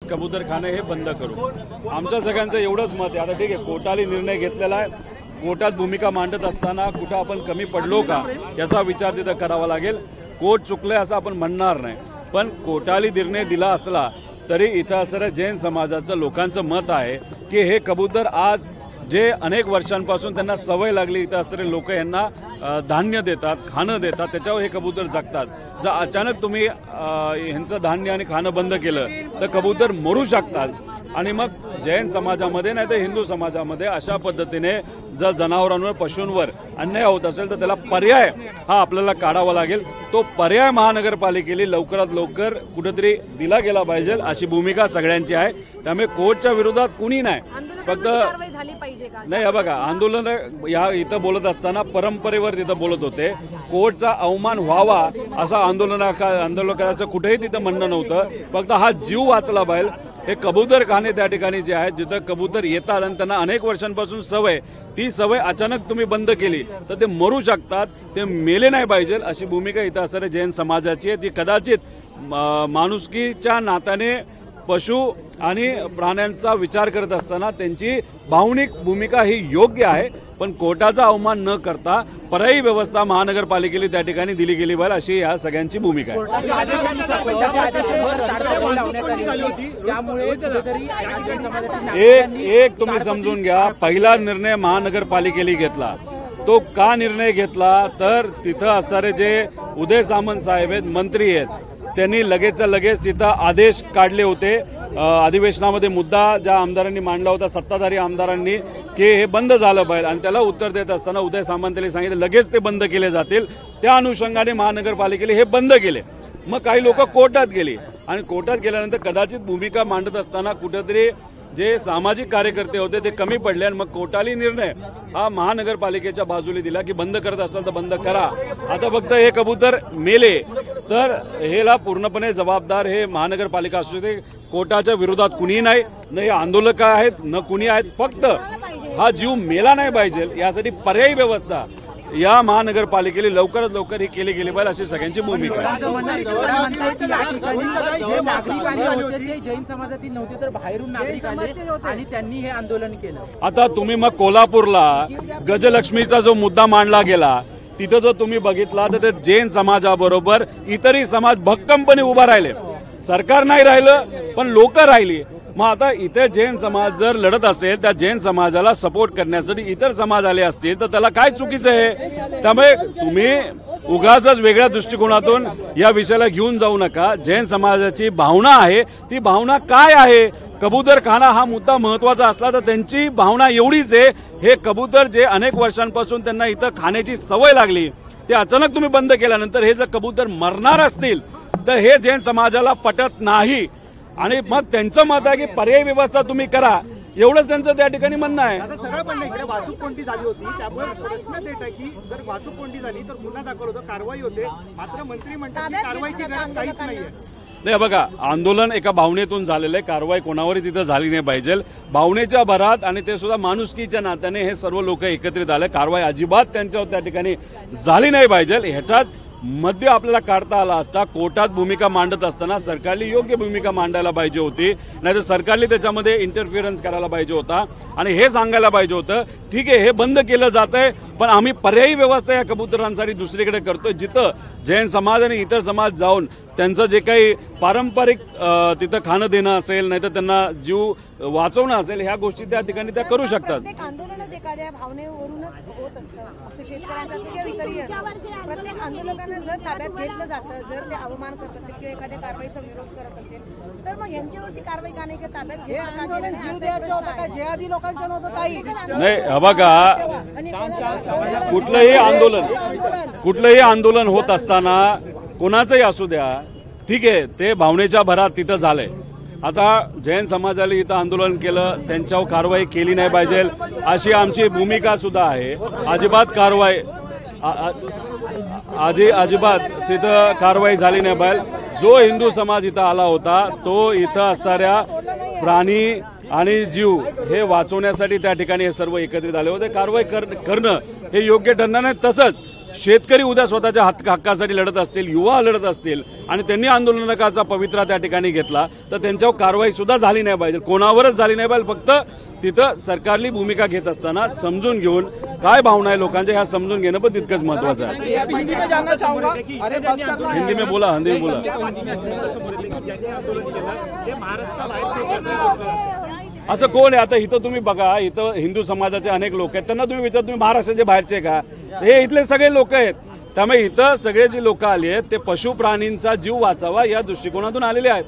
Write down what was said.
कबूतर खाणे हे बंद करू। आमच्या सगळ्यांचं एवढंच मत आहे। आता ठीक आहे, कोर्टाने निर्णय घेतलेला आहे, कोर्टात भूमिका मांडत असताना कुठं आपण कमी पडलो का याचा विचार तिथं करावा लागेल। कोर्ट चुकलंय असं आपण म्हणणार नाही, पण कोर्टाने निर्णय दिला असला तरी इथं असणाऱ्या जैन समाजाचं लोकांचं मत आहे की हे कबूतर आज जे अनेक वर्षांपासून त्यांना सवय लागली, इथं असणारे लोक यांना धान्य देतात, खाणं देतात, त्याच्यावर हे कबूतर जगतात। जर अचानक तुम्ही यांचं धान्य आणि खाणं बंद केलं तर कबूतर मरू शकतात। आणि मग जैन समाजामध्ये नाही तर हिंदू समाजामध्ये अशा पद्धतीने जर जनावरांवर पशूंवर अन्याय होत असेल तर त्याला पर्याय हा आपल्याला काढावा लागेल। तो पर्याय महानगरपालिकेने लवकरात लवकर कुठेतरी दिला गेला पाहिजे अशी भूमिका सगळ्यांची आहे। त्यामुळे कोर्टच्या विरोधात कुणी नाही, फक्त नाही हे बघा आंदोलन या इथं बोलत असताना परंपरेवर तिथं बोलत होते, कोर्टचा अवमान व्हावा असं आंदोलकांचं कुठेही तिथं म्हणणं नव्हतं, फक्त हा जीव वाचला पाहिजे। हे कबूतर खाणे त्या ठिकाणी जे आहेत जिथं कबूतर येतात आणि त्यांना अनेक वर्षांपासून सवय, ती सवय अचानक तुम्ही बंद केली तर ते मरू शकतात, ते मेले नाही पाहिजे अशी भूमिका इथं असणाऱ्या जैन समाजाची आहे। ती कदाचित माणुसकीच्या नात्याने पशु आणि प्राण्यांचा विचार करत असताना त्यांची भावनिक भूमिका ही योग्य आहे, पण कोर्टाचा अवमान न करता पर्यायी व्यवस्था महानगरपालिकेने त्या ठिकाणी दिली गेली पाहिजे अशी या सगळ्यांची भूमिका आहे। एक तुम्ही समजून घ्या, पहिला निर्णय महानगरपालिकेने घेतला, तो का निर्णय घेतला तर तिथं असणारे जे उदय सामंत साहेब आहेत, मंत्री आहेत, त्यांनी लगेचच्या लगेच तिथं आदेश काढले होते। अधिवेशनामध्ये मुद्दा ज्या आमदारांनी मांडला होता, सत्ताधारी आमदारांनी, की हे बंद झालं पाहिजे आणि त्याला उत्तर देत असताना उदय सामंतने सांगितलं लगेच ते बंद केले जातील। त्या अनुषंगाने महानगरपालिकेने हे बंद केले। मग काही लोक कोर्टात गेली आणि कोर्टात गेल्यानंतर कदाचित भूमिका मांडत असताना कुठेतरी जे सामाजिक कार्यकर्ते होते ते कमी पडले आणि मग कोर्टाने निर्णय हा महानगरपालिकेच्या बाजूने दिला की बंद करत असाल तर बंद करा। आता फक्त हे कबूतर मेले तर हेला पूर्णपणे जबाबदार हे महानगरपालिका असू दे, कोर्टाच्या विरोधात कुणी नाही, न हे आंदोलक आहेत न कुणी आहेत, फक्त हा जीव मेला नाही पाहिजे यासाठी पर्यायी व्यवस्था या महानगरपालिकेने लवकरात लवकर ही केली गेली पाहिजे अशी सगळ्यांची भूमिका आहे। जैन समाजातील नव्हते तर बाहेरून नागरिक आले आणि त्यांनी हे आंदोलन केलं। आता तुम्ही मग कोल्हापूरला गजलक्ष्मीचा जो मुद्दा मांडला गेला तिथं जर तुम्ही बघितला तर जैन समाजाबरोबर इतरही समाज भक्कमपणे उभा राहिले, सरकार नाही राहिलं पण लोक राहिली। मग आता इथे जैन समाज जर लढत असेल त्या जैन समाजाला सपोर्ट करण्यासाठी इतर समाज आले असतील तर त्याला काय चुकीचं आहे? त्यामुळे तुम्ही उगाच वेगळ्या दृष्टिकोनातून या विषयाला घेऊन जाऊ नका। जैन समाजाची भावना आहे, ती भावना काय आहे? कबूतर खाना हा मुद्दा महत्वाचा असला तर त्यांची भावना एवढीच आहे, हे कबूतर जे अनेक वर्षांपासून त्यांना इथं खाण्याची सवय लागली ते अचानक तुम्ही बंद केल्यानंतर हे जर कबूतर मरणार असतील तर हे जैन समाजाला पटत नाही आणि मग त्यांचं मत आहे की पर्यायी व्यवस्था तुम्ही करा, एवढंच त्यांचं त्या ठिकाणी म्हणणं आहे। सगळं पण नाही, वाहतूक कोंडी झाली होती त्यामुळे प्रश्न येत आहे की जर वाहतूक कोंडी झाली तर गुन्हा दाखल होतो, कारवाई होते, मात्र मंत्री म्हणतात की कारवाईची गरज काहीच नाहीये। नाही बघा, आंदोलन एका भावनेतून झालेलं आहे, कारवाई कोणावरही तिथं झाली नाही पाहिजे। भावनेच्या भरात आणि ते सुद्धा माणुसकीच्या नात्याने हे सर्व लोक एकत्रित आले, कारवाई अजिबात त्यांच्यावर त्या ठिकाणी झाली नाही पाहिजे। ह्याच्यात मध्य आपल्याला काढता आला असता, कोर्टात भूमिका मांडत असताना सरकारने योग्य भूमिका मांडायला पाहिजे होती, नाहीतर सरकारने त्याच्यामध्ये इंटरफिरन्स करायला पाहिजे होता आणि हे सांगायला पाहिजे होतं ठीक आहे हे बंद केलं जात आहे पण आम्ही पर्यायी व्यवस्था या कबुतरांसाठी दुसरीकडे करतोय, जिथं जैन समाज आणि इतर समाज जाऊन त्यांचं जे काही पारंपरिक तिथं खाणं देणं असेल नाहीतर त्यांना जीव वाचवणं असेल ह्या गोष्टी त्या ठिकाणी त्या करू शकतात। आंदोलनात एखाद्या भावनेवरूनच होत असतं, फक्त शेतकऱ्यांचं असं किंवा इतरही असतं। प्रत्येक आंदोलकांना जर ताब्यात घेतलं जातं, जर ते अवमान करत असेल किंवा एखाद्या कारवाईचा विरोध करत असेल तर मग यांच्यावरती कारवाई का नाही, ताब्यात नाही बघा, कुठलंही आंदोलन होत असताना कोणाचंही असू द्या ठीक आहे, ते भावनेच्या भरात तिथं झालंय। आता जैन समाजाने इथं आंदोलन केलं, त्यांच्यावर कारवाई केली नाही पाहिजे अशी आमची भूमिका सुद्धा आहे। अजिबात कारवाई अजिबात तिथं कारवाई झाली नाही पाहिजे। जो हिंदू समाज इथं आला होता तो इथं असणाऱ्या प्राणी आणि जीव हे वाचवण्यासाठी त्या ठिकाणी हे सर्व एकत्रित आले होते। कारवाई करणं हे योग्य ठरणार नाही। तसंच शेतकरी उद्या स्वतःच्या हक्कासाठी लढत असतील, युवा लढत असतील आणि त्यांनी आंदोलनाचा पवित्रा त्या ठिकाणी घेतला तर त्यांच्यावर कारवाई सुद्धा झाली नाही पाहिजे, कोणावरच झाली नाही पाहिजे. फक्त तिथं सरकारली भूमिका घेत असताना समजून घेऊन काय भावना आहे लोकांच्या ह्या समजून घेणं पण तितकंच महत्वाचं आहे. हिंदी में बोला, हिंदी में बोला. असं कोण आहे? आता इथं तुम्ही बघा, इथं हिंदू समाजाचे अनेक लोक आहेत, त्यांना तुम्ही विचार, तुम्ही महाराष्ट्राचे बाहेरचे का? हे इथले सगळे लोक आहेत. त्यामुळे इथं सगळे जी लोक आली आहेत ते पशु प्राणींचा जीव वाचावा या दृष्टिकोनातून आलेले आहेत.